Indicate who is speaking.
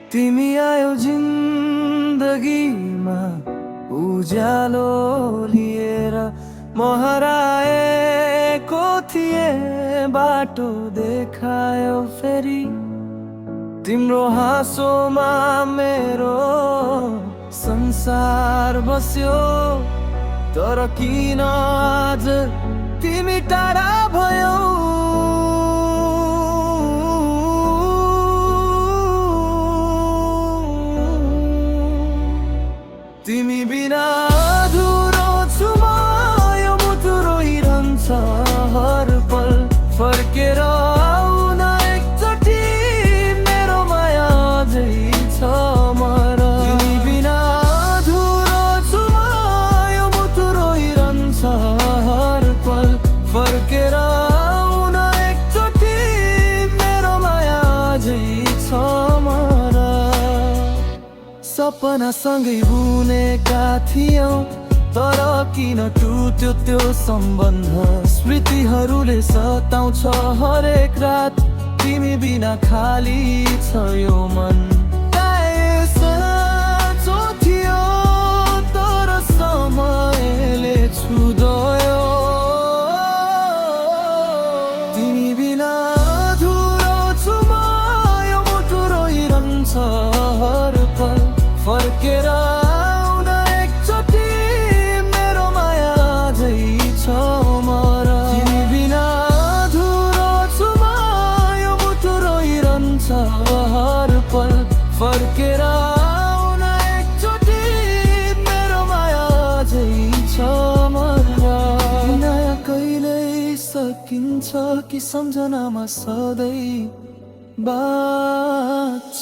Speaker 1: तिमी आयो जिन्दगीमा उज्यालो लिएर, म हराएको थिएँ बाटो देखायो फेरि। तिम्रो हाँसोमा मेरो संसार बस्यो, तर किन आज तिमी टाढा भयौ? तिमी बिना अधुरो छु म, यो मुटु रोइरहन्छ हर पल। फर्केर आउन एकचोटि, मेरो माया अझै छ मर। तिमी बिना अधुरो छु म, यो मुटु रोइरहन्छ हर पल। फर्केर आउन एकचोटि, मेरो माया अझै छ मर। सपना सँगै बुनेका थियौं, तर किन टुट्यो त्यो सम्बन्ध? स्मृतिहरूले सताउँछ हरेक रात, तिमी बिना खाली छ यो मन। साँचो थियो तर समयले छुदयो। तिमी बिना अधुरो छु म, यो मुटु रोइरहन्छ हर पल। फर्केर आउन एकचोटि, मेरो माया अझै छ मर। तिमी बिना अधुरो छु म, यो मुटु रोइरहन्छ हर पल। फर्केर आउन एकचोटि, मेरो माया अझै छ मर। नयाँ कहिल्यै सकिन्छ कि सम्झनामा सधैँ बाँच्छ?